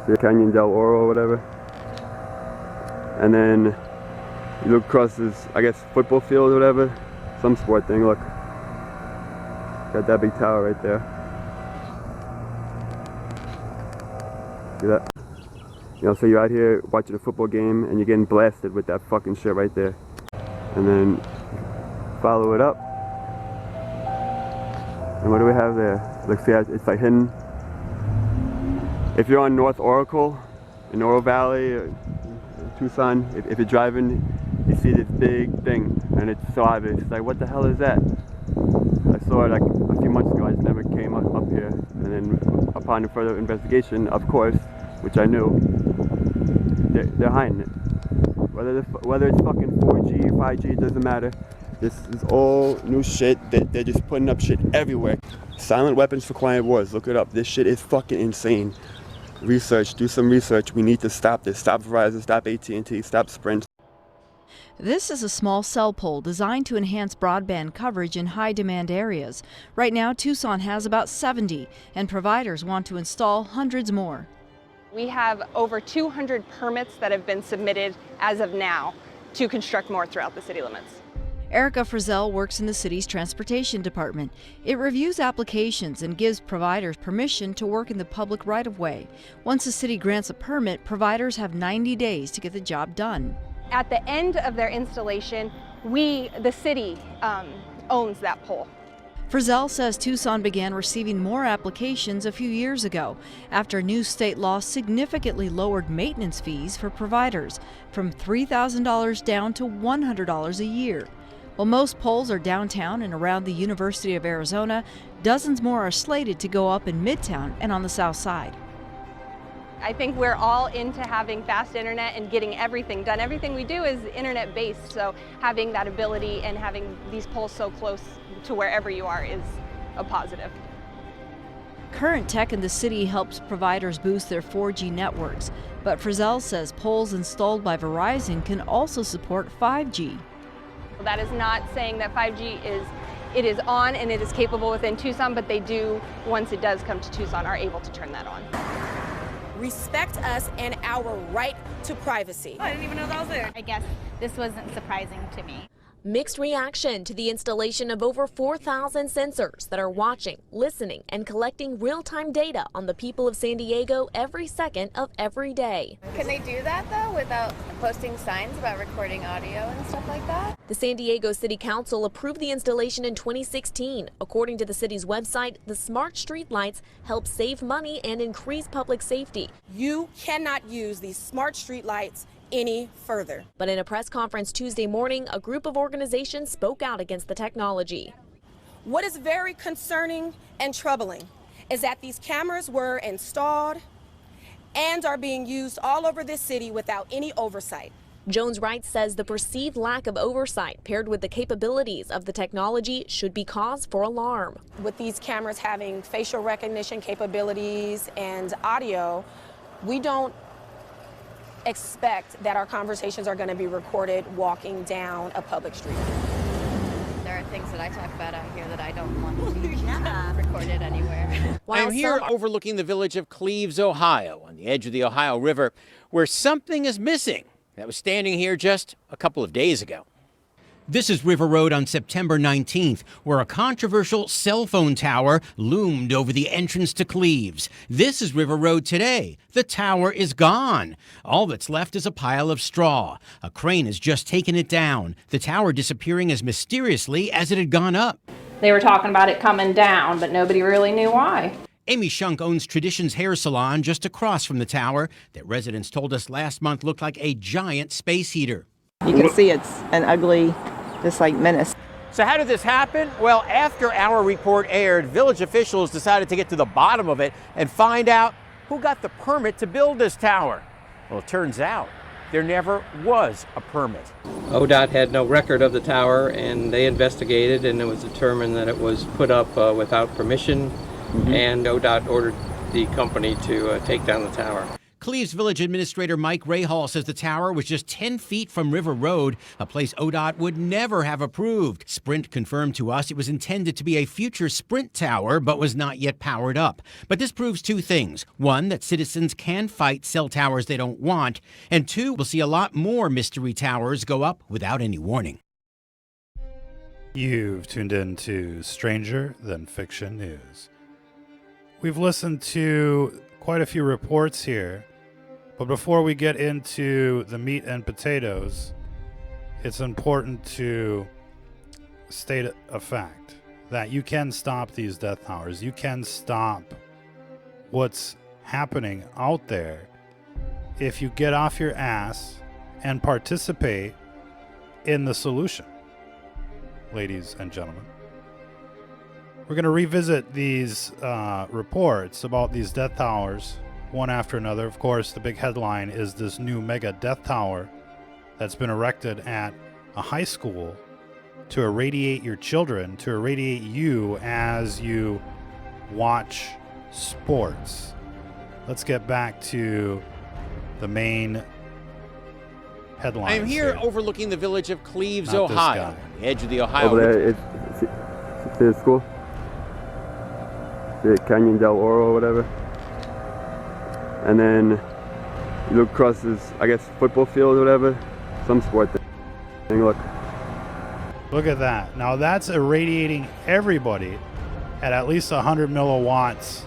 the Canyon del Oro or whatever. And then you look across this, I guess, football field or whatever. Some sport thing, look. Got that big tower right there. See that? You know, so you're out here watching a football game and you're getting blasted with that fucking shit right there. And then follow it up. And what do we have there? Look, see, it's like hidden. If you're on North Oracle, in Oro Valley, Tucson, if you're driving, you see this big thing, and it's so obvious. It's like, what the hell is that? I saw it like a few months ago. I just never came up here. And then upon further investigation, of course, which I knew, they're hiding it. Whether it's fucking 4G, 5G, it doesn't matter. This is all new shit. They're just putting up shit everywhere. Silent weapons for quiet wars. Look it up. This shit is fucking insane. Research. Do some research. We need to stop this. Stop Verizon. Stop AT&T. Stop Sprint. This is a small cell pole designed to enhance broadband coverage in high-demand areas. Right now, Tucson has about 70, and providers want to install hundreds more. We have over 200 permits that have been submitted as of now to construct more throughout the city limits. Erica Frizzell works in the city's transportation department. It reviews applications and gives providers permission to work in the public right-of-way. Once the city grants a permit, providers have 90 days to get the job done. At the end of their installation, the city, owns that pole. Frizzell says Tucson began receiving more applications a few years ago after new state law significantly lowered maintenance fees for providers from $3,000 down to $100 a year. While most poles are downtown and around the University of Arizona, dozens more are slated to go up in Midtown and on the south side. I think we're all into having fast internet and getting everything done. Everything we do is internet-based, so having that ability and having these poles so close to wherever you are is a positive. Current tech in the city helps providers boost their 4G networks, but Frizzell says poles installed by Verizon can also support 5G. That is not saying that 5G is on and it is capable within Tucson, but they do, once it does come to Tucson, are able to turn that on. Respect us and our right to privacy. I didn't even know that was there. I guess this wasn't surprising to me. Mixed reaction to the installation of over 4,000 sensors that are watching, listening, and collecting real-time data on the people of San Diego every second of every day. Can they do that, though, without posting signs about recording audio and stuff like that? The San Diego City Council approved the installation in 2016. According to the city's website, the smart street lights help save money and increase public safety. You cannot use these smart street lights any further. But in a press conference Tuesday morning, a group of organizations spoke out against the technology. What is very concerning and troubling is that these cameras were installed and are being used all over this city without any oversight. Jones Wright says the perceived lack of oversight paired with the capabilities of the technology should be cause for alarm. With these cameras having facial recognition capabilities and audio, we don't expect that our conversations are going to be recorded walking down a public street. There are things that I talk about out here that I don't want to be recorded anywhere. I'm here overlooking the village of Cleves, Ohio, on the edge of the Ohio River, where something is missing that was standing here just a couple of days ago. This is River Road on September 19th, where a controversial cell phone tower loomed over the entrance to Cleves. This is River Road today. The tower is gone. All that's left is a pile of straw. A crane has just taken it down, the tower disappearing as mysteriously as it had gone up. They were talking about it coming down, but nobody really knew why. Amy Shunk owns Traditions Hair Salon just across from the tower that residents told us last month looked like a giant space heater. You can see it's an ugly, just like menace. So how did this happen? Well, after our report aired, village officials decided to get to the bottom of it and find out who got the permit to build this tower. Well, it turns out there never was a permit. ODOT had no record of the tower, and they investigated, and it was determined that it was put up without permission, and ODOT ordered the company to take down the tower. Cleves Village Administrator Mike Rahal says the tower was just 10 feet from River Road, a place ODOT would never have approved. Sprint confirmed to us it was intended to be a future Sprint tower, but was not yet powered up. But this proves two things. One, that citizens can fight cell towers they don't want. And two, we'll see a lot more mystery towers go up without any warning. You've tuned in to Stranger Than Fiction News. We've listened to quite a few reports here, but before we get into the meat and potatoes, it's important to state a fact that you can stop these death towers. You can stop what's happening out there if you get off your ass and participate in the solution. Ladies and gentlemen, we're going to revisit these reports about these death towers one after another. Of course, the big headline is this new mega death tower that's been erected at a high school to irradiate your children, to irradiate you as you watch sports. Let's get back to the main headlines. I am here overlooking the village of Cleves, Not this Ohio, guy. on the edge of the Ohio Over River. there, it's the school. The Canyon del Oro or whatever. And then you look across this, I guess, football field or whatever. Some sport thing. Look. Look at that. Now that's irradiating everybody at least 100 milliwatts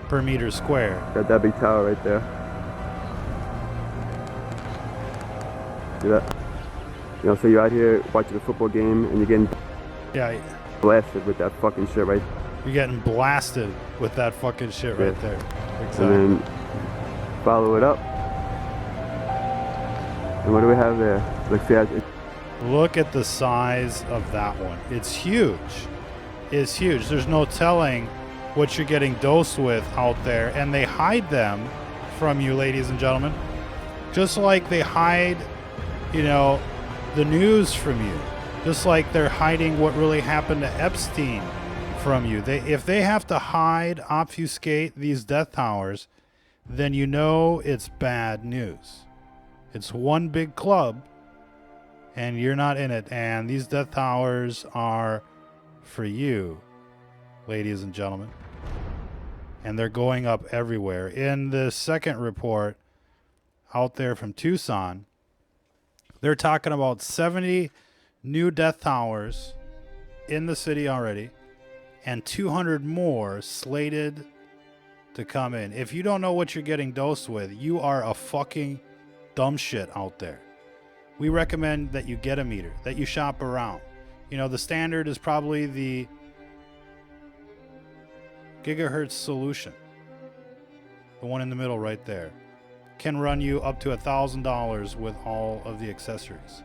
per meter square. Got that big tower right there. See that? You know, so you're out here watching a football game and you're getting blasted with that fucking shit right there. You're getting blasted with that fucking shit right there. Exactly. And then follow it up. And what do we have there? Look at the size of that one. It's huge. It's huge. There's no telling what you're getting dosed with out there. And they hide them from you, ladies and gentlemen. Just like they hide, you know, the news from you. Just like they're hiding what really happened to Epstein from you. If they have to hide, obfuscate these death towers, then you know it's bad news. It's one big club, and you're not in it. And these death towers are for you, ladies and gentlemen. And they're going up everywhere. In the second report out there from Tucson, they're talking about 70 new death towers in the city already, and 200 more slated to come in. If you don't know what you're getting dosed with, you are a fucking dumb shit out there. We recommend that you get a meter, that you shop around. You know, the standard is probably the gigahertz solution. The one in the middle right there. Can run you up to $1,000 with all of the accessories.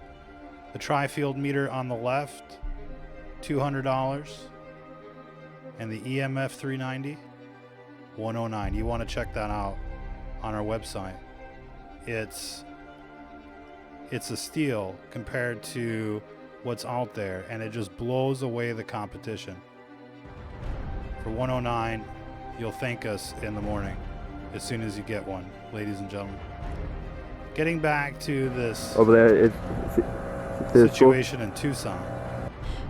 The tri-field meter on the left, $200. And the EMF 390, $109. You want to check that out on our website. It's a steal compared to what's out there, and it just blows away the competition. For $109, you'll thank us in the morning as soon as you get one, ladies and gentlemen. Getting back to this over there, it's situation in Tucson.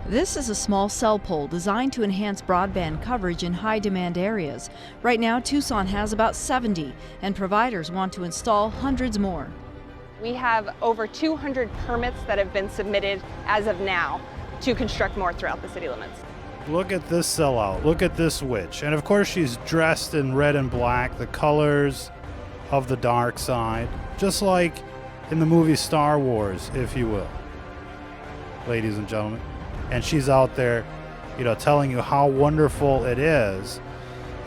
This is a small cell pole designed to enhance broadband coverage in high-demand areas. Right now, Tucson has about 70, and providers want to install hundreds more. We have over 200 permits that have been submitted as of now to construct more throughout the city limits. Look at this sellout. Look at this witch. And of course she's dressed in red and black, the colors of the dark side. Just like in the movie Star Wars, if you will. Ladies and gentlemen. And she's out there, you know, telling you how wonderful it is.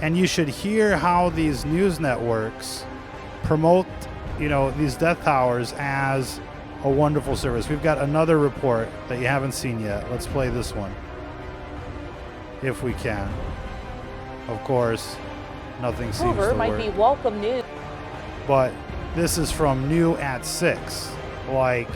And you should hear how these news networks promote, you know, these death towers as a wonderful service. We've got another report that you haven't seen yet. Let's play this one, if we can. Of course, nothing seems to might work. be welcome news. But this is from New at 6, like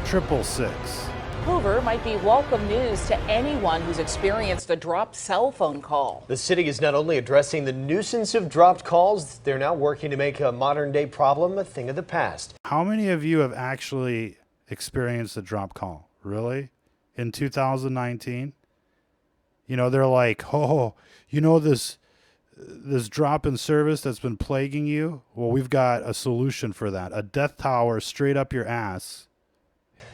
666. Hoover might be welcome news to anyone who's experienced a dropped cell phone call. The city is not only addressing the nuisance of dropped calls, they're now working to make a modern day problem a thing of the past. How many of you have actually experienced a drop call? Really? In 2019? You know, they're like, oh, you know this drop in service that's been plaguing you? Well, we've got a solution for that. A death tower straight up your ass.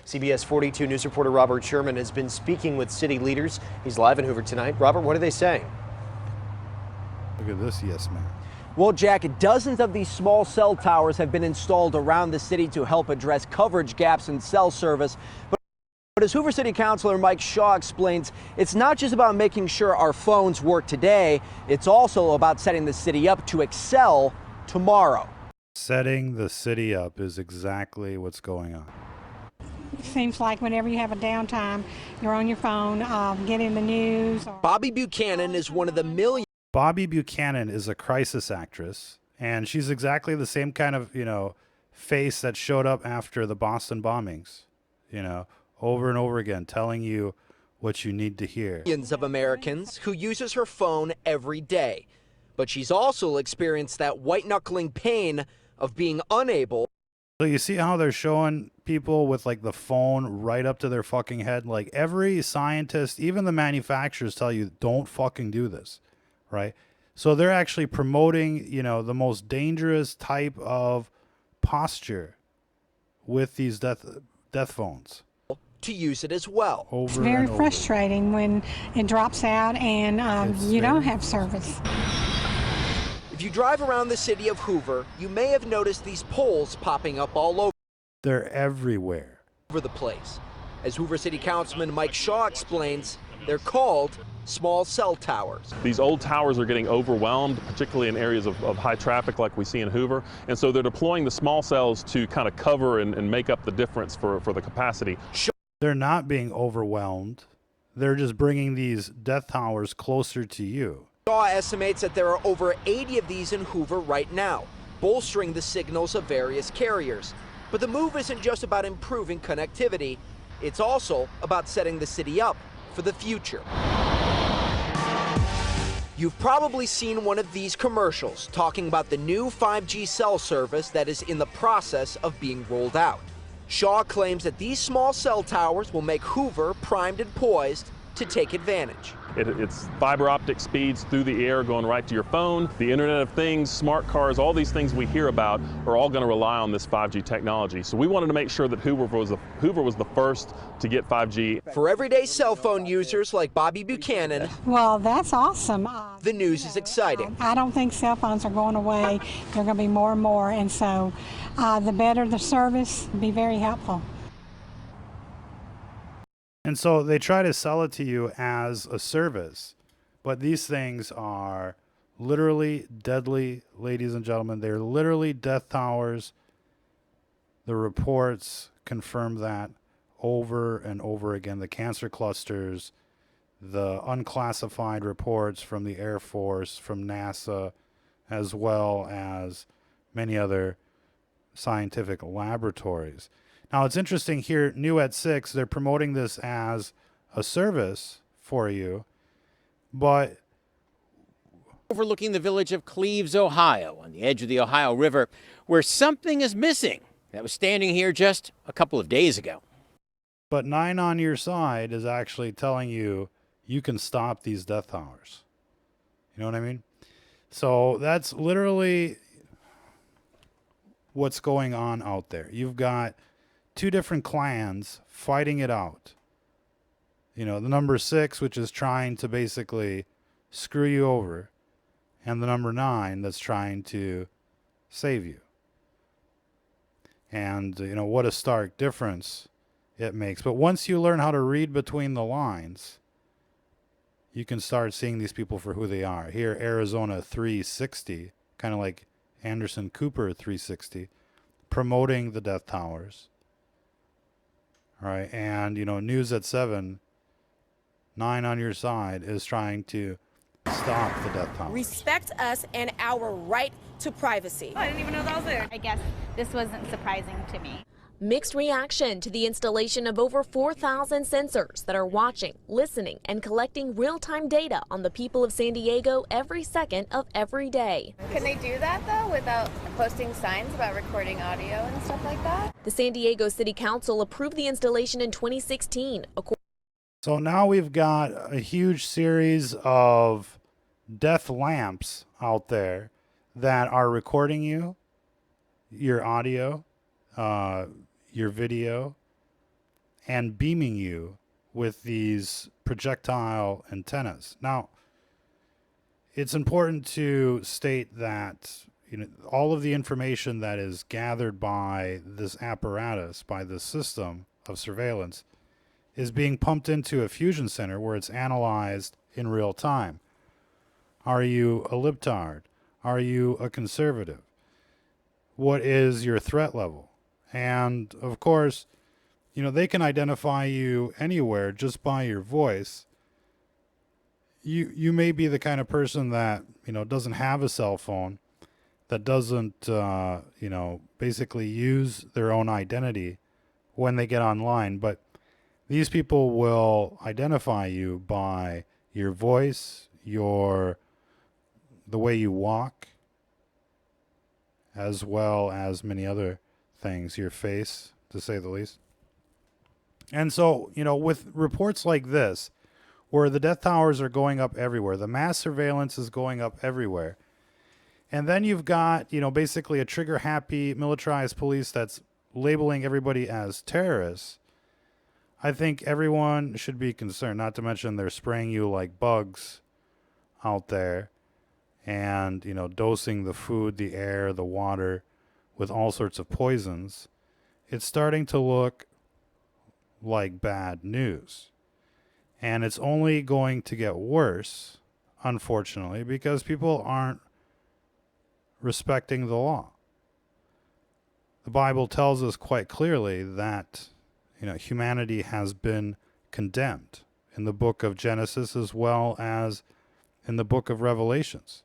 CBS 42 News reporter Robert Sherman has been speaking with city leaders. He's live in Hoover tonight. Robert, what are they saying? Look at this, yes, man. Well, Jack, dozens of these small cell towers have been installed around the city to help address coverage gaps in cell service. But as Hoover City Councilor Mike Shaw explains, it's not just about making sure our phones work today, it's also about setting the city up to excel tomorrow. Setting the city up is exactly what's going on. It seems like whenever you have a downtime, you're on your phone, getting the news. Bobby Buchanan is one of the millions. Bobby Buchanan is a crisis actress, and she's exactly the same kind of, face that showed up after the Boston bombings, over and over again, telling you what you need to hear. Millions of Americans who uses her phone every day. But she's also experienced that white-knuckling pain of being unable. So you see how they're showing people with like the phone right up to their fucking head? Like every scientist, even the manufacturers tell you, don't fucking do this, right? So they're actually promoting, the most dangerous type of posture with these death phones. To use it as well. It's very frustrating when it drops out and you don't have service. If you drive around the city of Hoover, you may have noticed these poles popping up all over. They're everywhere. Over the place. As Hoover City Councilman Mike Shaw explains, they're called small cell towers. These old towers are getting overwhelmed, particularly in areas of high traffic like we see in Hoover. And so they're deploying the small cells to kind of cover and make up the difference for the capacity. They're not being overwhelmed. They're just bringing these death towers closer to you. Shaw estimates that there are over 80 of these in Hoover right now, bolstering the signals of various carriers. But the move isn't just about improving connectivity. It's also about setting the city up for the future. You've probably seen one of these commercials talking about the new 5G cell service that is in the process of being rolled out. Shaw claims that these small cell towers will make Hoover primed and poised to take advantage. It's fiber optic speeds through the air going right to your phone. The Internet of Things, smart cars, all these things we hear about are all going to rely on this 5G technology. So we wanted to make sure that Hoover was the first to get 5G. For everyday cell phone users like Bobby Buchanan, well, that's awesome. The news is exciting. I don't think cell phones are going away. They're going to be more and more, and so the better the service, be very helpful. And so they try to sell it to you as a service, but these things are literally deadly, ladies and gentlemen. They're literally death towers. The reports confirm that over and over again. The cancer clusters, the unclassified reports from the Air Force, from NASA, as well as many other scientific laboratories. Now, it's interesting here, new at 6, they're promoting this as a service for you, but... Overlooking the village of Cleves, Ohio, on the edge of the Ohio River, where something is missing that was standing here just a couple of days ago. But 9 on your side is actually telling you you can stop these death towers. You know what I mean? So that's literally what's going on out there. You've got 2 different clans fighting it out. The number 6, which is trying to basically screw you over, and the number 9 that's trying to save you. And, what a stark difference it makes. But once you learn how to read between the lines, you can start seeing these people for who they are. Here, Arizona 360, kind of like Anderson Cooper 360, promoting the death towers. All right, and news at 7, 9 on your side is trying to stop the death towers. Respect us and our right to privacy. I didn't even know that was there. I guess this wasn't surprising to me. Mixed reaction to the installation of over 4,000 sensors that are watching, listening, and collecting real-time data on the people of San Diego every second of every day. Can they do that though without posting signs about recording audio and stuff like that? The San Diego City Council approved the installation in 2016. So now we've got a huge series of death lamps out there that are recording you, your audio, your video, and beaming you with these projectile antennas. Now, it's important to state that all of the information that is gathered by this apparatus, by this system of surveillance, is being pumped into a fusion center where it's analyzed in real time. Are you a libtard? Are you a conservative? What is your threat level? And of course, they can identify you anywhere just by your voice. You may be the kind of person that, doesn't have a cell phone, that doesn't, basically use their own identity when they get online. But these people will identify you by your voice, the way you walk, as well as many other things, your face, to say the least. And so, with reports like this, where the death towers are going up everywhere, the mass surveillance is going up everywhere, and then you've got, basically a trigger-happy militarized police that's labeling everybody as terrorists, I think everyone should be concerned, not to mention they're spraying you like bugs out there and, dosing the food, the air, the water with all sorts of poisons. It's starting to look like bad news. And it's only going to get worse, unfortunately, because people aren't respecting the law. The Bible tells us quite clearly that, humanity has been condemned in the book of Genesis as well as in the book of Revelations.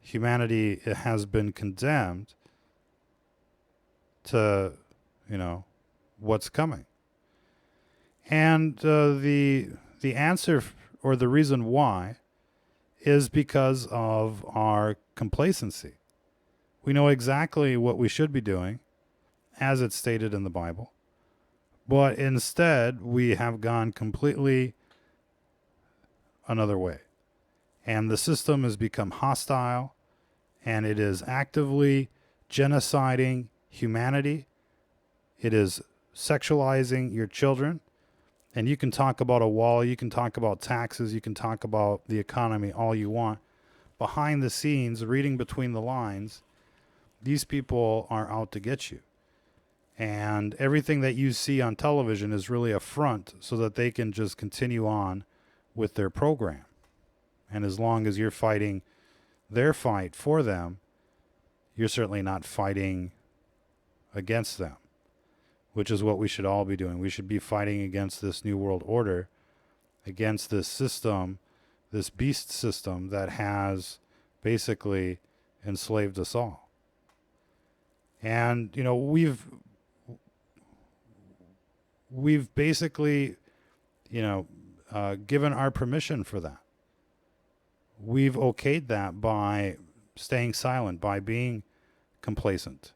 Humanity has been condemned to, what's coming. And the answer, or the reason why, is because of our complacency. We know exactly what we should be doing, as it's stated in the Bible, but instead we have gone completely another way. And the system has become hostile, and it is actively genociding humanity. It is sexualizing your children. And you can talk about a wall, you can talk about taxes, you can talk about the economy all you want. Behind the scenes, reading between the lines, these people are out to get you. And everything that you see on television is really a front so that they can just continue on with their program. And as long as you're fighting their fight for them, you're certainly not fighting against them, which is what we should all be doing. We should be fighting against this New World Order, against this system, this beast system that has basically enslaved us all. And, we've basically, given our permission for that. We've okayed that by staying silent, by being complacent.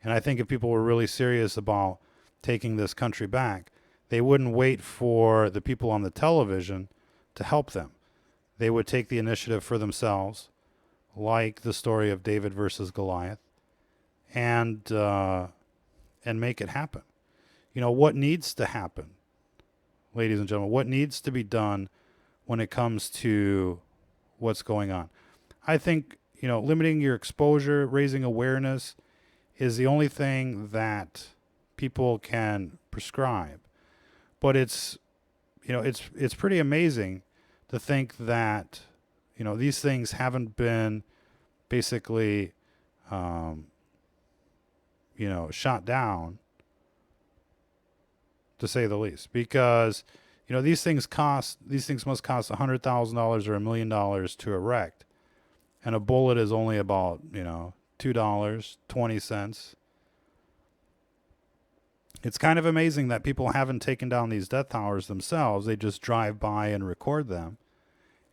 And I think if people were really serious about taking this country back, they wouldn't wait for the people on the television to help them. They would take the initiative for themselves, like the story of David versus Goliath, and make it happen. What needs to happen, ladies and gentlemen, what needs to be done when it comes to what's going on? I think, limiting your exposure, raising awareness is the only thing that people can prescribe. But it's pretty amazing to think that, these things haven't been basically, shot down, to say the least, because, these things must cost $100,000 or $1 million to erect. And a bullet is only about, $2.20. it's kind of amazing that people haven't taken down these death towers themselves. They just drive by and record them.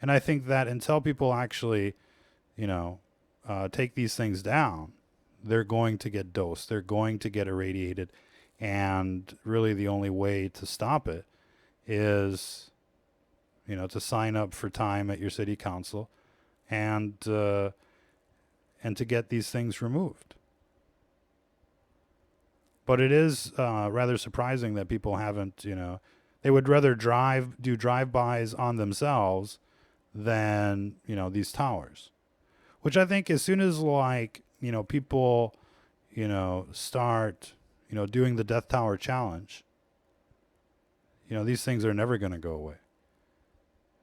And I think that until people actually, take these things down, they're going to get dosed. They're going to get irradiated. And really the only way to stop it is, to sign up for time at your city council and to get these things removed. But it is rather surprising that people haven't, they would rather do drive-bys on themselves than, these towers. Which I think as soon as people, start, doing the Death Tower Challenge, these things are never going to go away.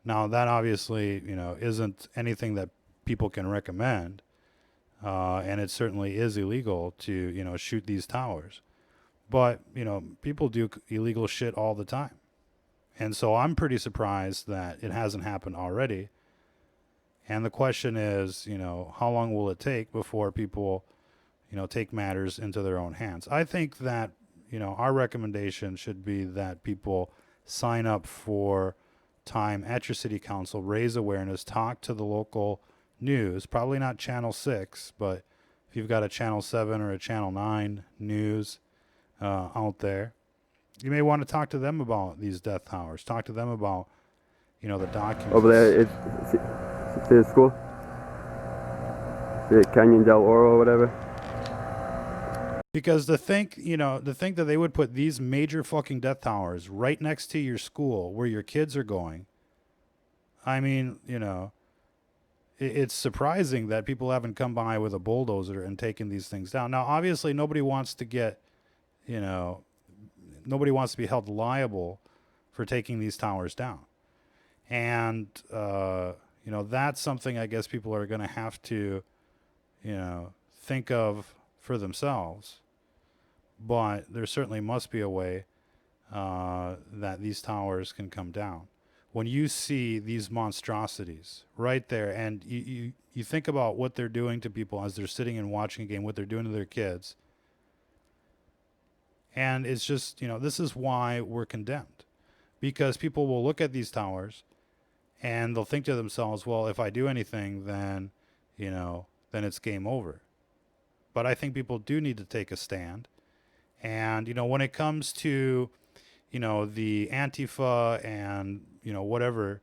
Now that obviously, isn't anything that people can recommend. And it certainly is illegal to, shoot these towers. But, people do illegal shit all the time. And so I'm pretty surprised that it hasn't happened already. And the question is, how long will it take before people, take matters into their own hands? I think that, our recommendation should be that people sign up for time at your city council, raise awareness, talk to the local news, probably not Channel 6, but if you've got a Channel 7 or a Channel 9 news out there, you may want to talk to them about these death towers. Talk to them about, the documents. Over there, it's the school? The Canyon del Oro or whatever? Because to think that they would put these major fucking death towers right next to your school where your kids are going, I mean, it's surprising that people haven't come by with a bulldozer and taken these things down. Now, obviously, nobody wants to get, nobody wants to be held liable for taking these towers down. And, that's something I guess people are going to have to, think of for themselves. But there certainly must be a way that these towers can come down. When you see these monstrosities right there, and you think about what they're doing to people as they're sitting and watching a game, what they're doing to their kids. And it's just, this is why we're condemned. Because people will look at these towers and they'll think to themselves, well, if I do anything, then, then it's game over. But I think people do need to take a stand. And, when it comes to, the Antifa and, whatever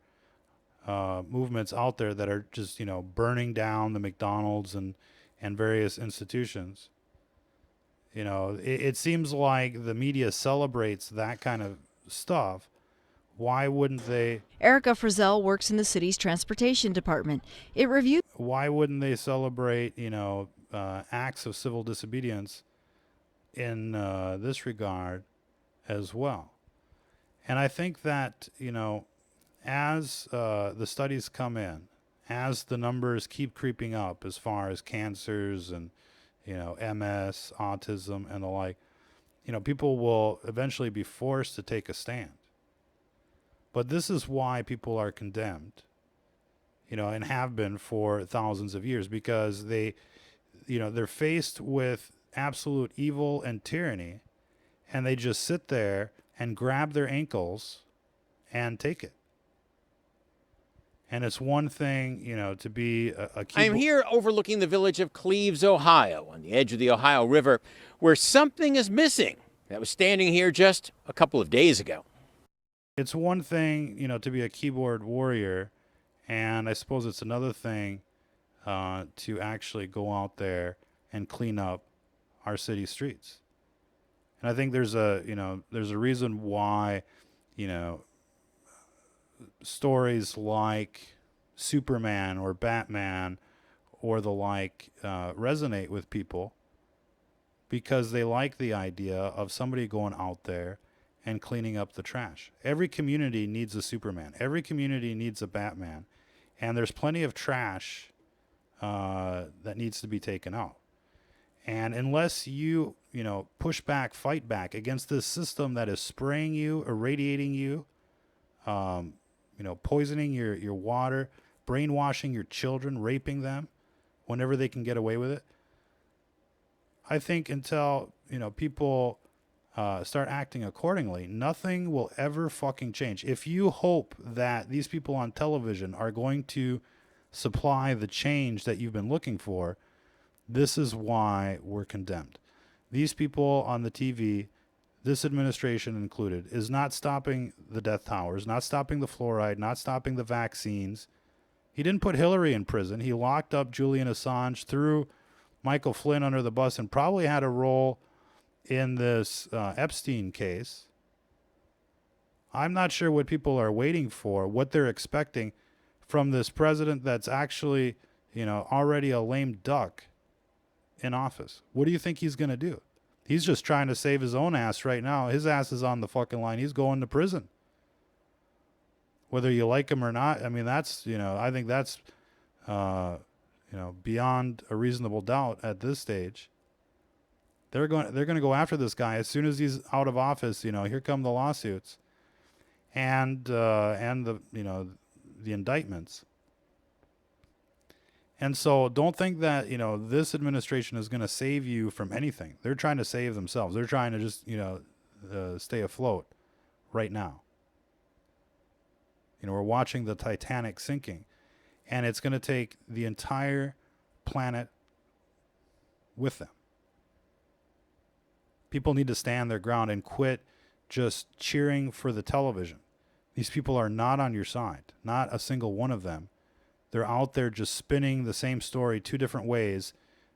movements out there that are just, burning down the McDonald's and various institutions, it seems like the media celebrates that kind of stuff. Why wouldn't they? Erica Frizzell works in the city's transportation department. It reviewed. Why wouldn't they celebrate, acts of civil disobedience in this regard as well? And I think that, as the studies come in, as the numbers keep creeping up as far as cancers and, MS, autism, and the like, people will eventually be forced to take a stand. But this is why people are condemned, and have been for thousands of years, because they're faced with absolute evil and tyranny, and they just sit there and grab their ankles and take it. And it's one thing, to be a I'm here overlooking the village of Cleves, Ohio, on the edge of the Ohio River, where something is missing that was standing here just a couple of days ago. It's one thing, to be a keyboard warrior, and I suppose it's another thing to actually go out there and clean up our city streets. And I think there's a reason why, stories like Superman or Batman or the like resonate with people, because they like the idea of somebody going out there and cleaning up the trash. Every community needs a Superman. Every community needs a Batman. And there's plenty of trash that needs to be taken out. And unless you, push back, fight back against this system that is spraying you, irradiating you, poisoning your water, brainwashing your children, raping them whenever they can get away with it, I think until, people start acting accordingly, nothing will ever fucking change. If you hope that these people on television are going to supply the change that you've been looking for, this is why we're condemned. These people on the TV, this administration included, is not stopping the death towers, not stopping the fluoride, not stopping the vaccines. He didn't put Hillary in prison. He locked up Julian Assange, threw Michael Flynn under the bus, and probably had a role in this Epstein case. I'm not sure what people are waiting for, what they're expecting from this president that's actually, already a lame duck in office. What do you think he's going to do? He's just trying to save his own ass right now. His ass is on the fucking line. He's going to prison. Whether you like him or not, I mean, that's, I think that's, beyond a reasonable doubt at this stage. They're going to go after this guy as soon as he's out of office. Here come the lawsuits, and the the indictments. And so don't think that this administration is going to save you from anything. They're trying to save themselves. They're trying to just stay afloat right now. We're watching the Titanic sinking, and it's going to take the entire planet with them. People need to stand their ground and quit just cheering for the television. These people are not on your side, not a single one of them. They're out there just spinning the same story two different ways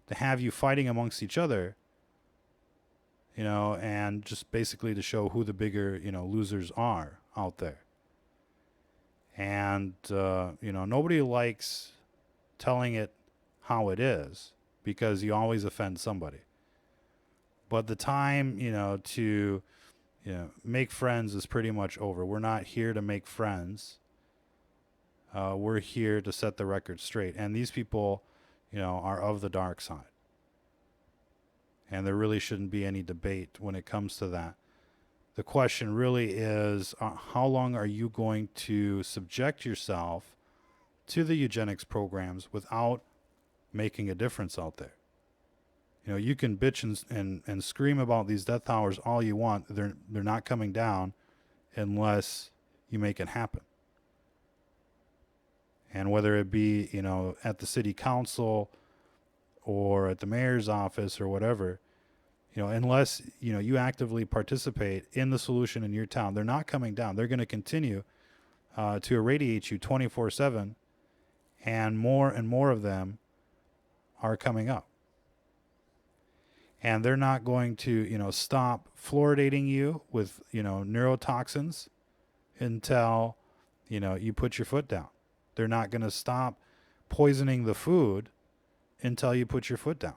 to have you fighting amongst each other, and just basically to show who the bigger, losers are out there. And, nobody likes telling it how it is because you always offend somebody. But the time, to, make friends is pretty much over. We're not here to make friends. We're here to set the record straight. And these people, are of the dark side. And there really shouldn't be any debate when it comes to that. The question really is, how long are you going to subject yourself to the eugenics programs without making a difference out there? You can bitch and scream about these death towers all you want. They're not coming down unless you make it happen. And whether it be, at the city council or at the mayor's office or whatever, unless, you actively participate in the solution in your town, they're not coming down. They're going to continue to irradiate you 24/7, and more of them are coming up. And they're not going to, stop fluoridating you with, neurotoxins until, you put your foot down. They're not going to stop poisoning the food until you put your foot down.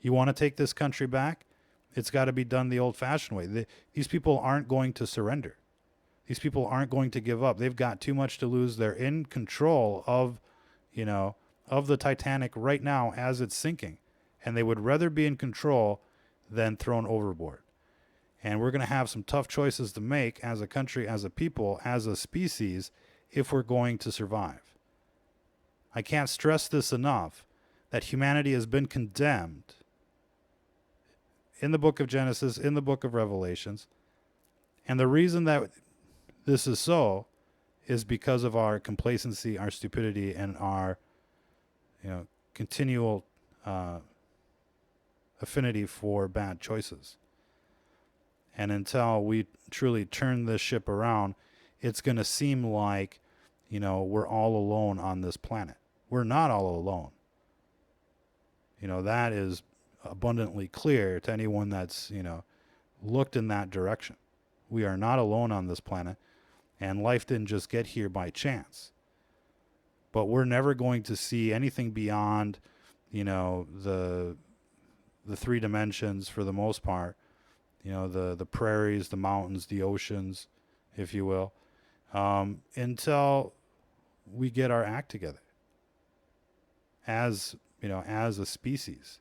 You want to take this country back? It's got to be done the old-fashioned way. These people aren't going to surrender. These people aren't going to give up. They've got too much to lose. They're in control of, of the Titanic right now as it's sinking. And they would rather be in control than thrown overboard. And we're going to have some tough choices to make as a country, as a people, as a species, if we're going to survive. I can't stress this enough, that humanity has been condemned in the book of Genesis, in the book of Revelations. And the reason that this is so is because of our complacency, our stupidity, and our continual affinity for bad choices. And until we truly turn this ship around, it's going to seem like, we're all alone on this planet. We're not all alone. That is abundantly clear to anyone that's, looked in that direction. We are not alone on this planet, and life didn't just get here by chance. But we're never going to see anything beyond, the three dimensions for the most part. The prairies, the mountains, the oceans, if you will, until we get our act together as a species.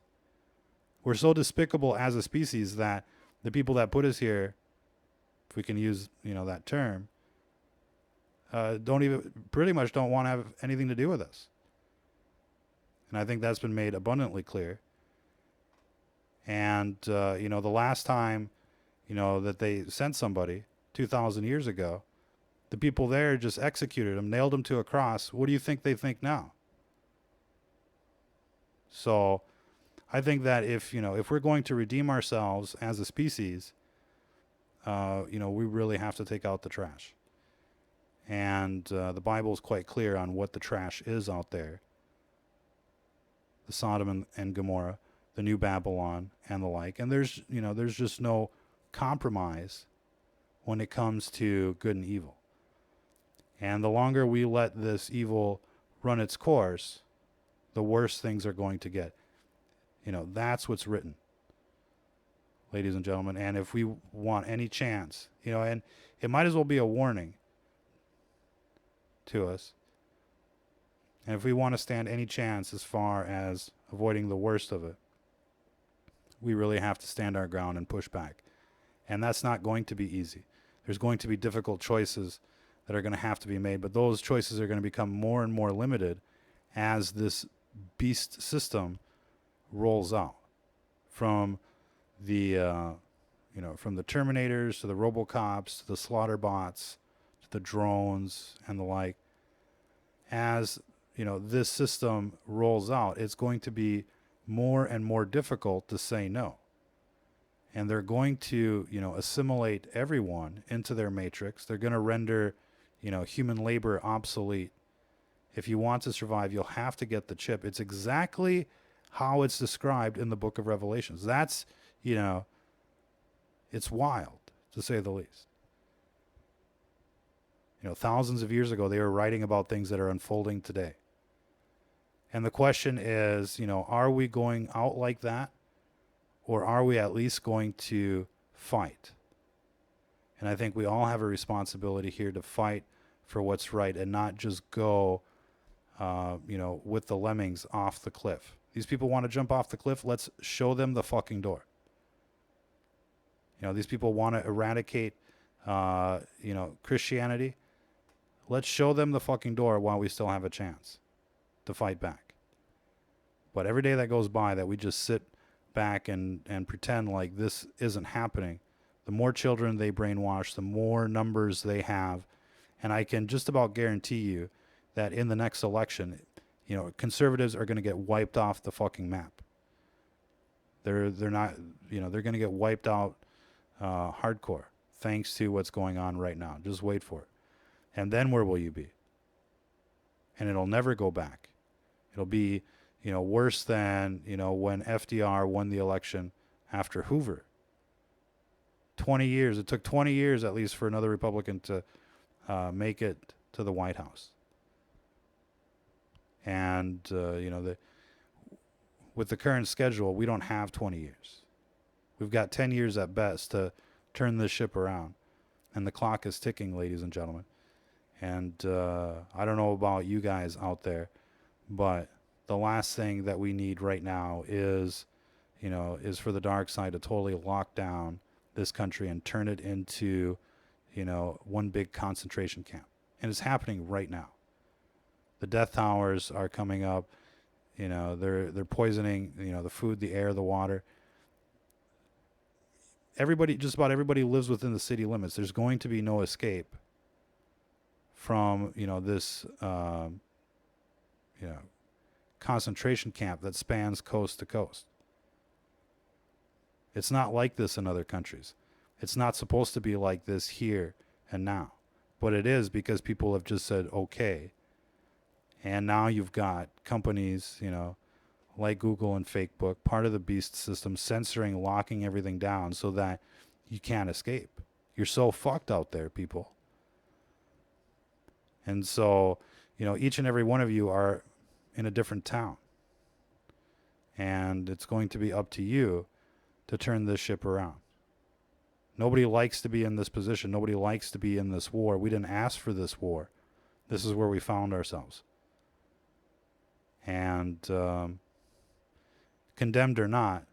We're so despicable as a species that the people that put us here, if we can use, that term, pretty much don't want to have anything to do with us. And I think that's been made abundantly clear. And, the last time, that they sent somebody 2,000 years ago. The people there just executed him, nailed him to a cross. What do you think they think now? So I think that if we're going to redeem ourselves as a species, we really have to take out the trash. And the Bible is quite clear on what the trash is out there. The Sodom and Gomorrah, the New Babylon, and the like. And there's just no compromise when it comes to good and evil. And the longer we let this evil run its course, the worse things are going to get. That's what's written, ladies and gentlemen. And if we want any chance, and it might as well be a warning to us. And if we want to stand any chance as far as avoiding the worst of it, we really have to stand our ground and push back. And that's not going to be easy. There's going to be difficult choices that are going to have to be made, but those choices are going to become more and more limited as this beast system rolls out, from the from the Terminators to the Robocops to the slaughter bots to the drones and the like. As this system rolls out, it's going to be more and more difficult to say no. And they're going to assimilate everyone into their matrix. They're going to render human labor obsolete. If you want to survive, you'll have to get the chip. It's exactly how it's described in the book of Revelations. That's, it's wild, to say the least. Thousands of years ago, they were writing about things that are unfolding today. And the question is, are we going out like that? Or are we at least going to fight? And I think we all have a responsibility here to fight for what's right and not just go, with the lemmings off the cliff. These people want to jump off the cliff. Let's show them the fucking door. These people want to eradicate, Christianity. Let's show them the fucking door while we still have a chance to fight back. But every day that goes by that we just sit back and pretend like this isn't happening, the more children they brainwash, the more numbers they have. And I can just about guarantee you that in the next election, conservatives are going to get wiped off the fucking map. They're not, they're going to get wiped out hardcore thanks to what's going on right now. Just wait for it. And then where will you be? And it'll never go back. It'll be, worse than, when FDR won the election after Hoover. 20 years. It took 20 years at least for another Republican to make it to the White House. And, with the current schedule, we don't have 20 years. We've got 10 years at best to turn this ship around. And the clock is ticking, ladies and gentlemen. And I don't know about you guys out there, but the last thing that we need right now is for the dark side to totally lock down this country and turn it into, one big concentration camp. And it's happening right now. The death towers are coming up. They're poisoning, the food, the air, the water. Just about everybody lives within the city limits. There's going to be no escape from, this, concentration camp that spans coast to coast. It's not like this in other countries. It's not supposed to be like this here and now. But it is, because people have just said, okay. And now you've got companies, like Google and Facebook, part of the beast system, censoring, locking everything down so that you can't escape. You're so fucked out there, people. And so, each and every one of you are in a different town. And it's going to be up to you to turn this ship around. Nobody likes to be in this position. Nobody likes to be in this war. We didn't ask for this war. This is where we found ourselves. And condemned or not,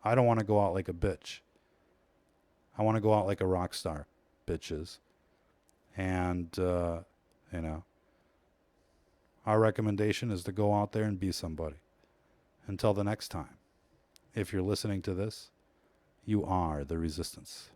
I don't want to go out like a bitch. I want to go out like a rock star, bitches. And, our recommendation is to go out there and be somebody. Until the next time, if you're listening to this, you are the resistance.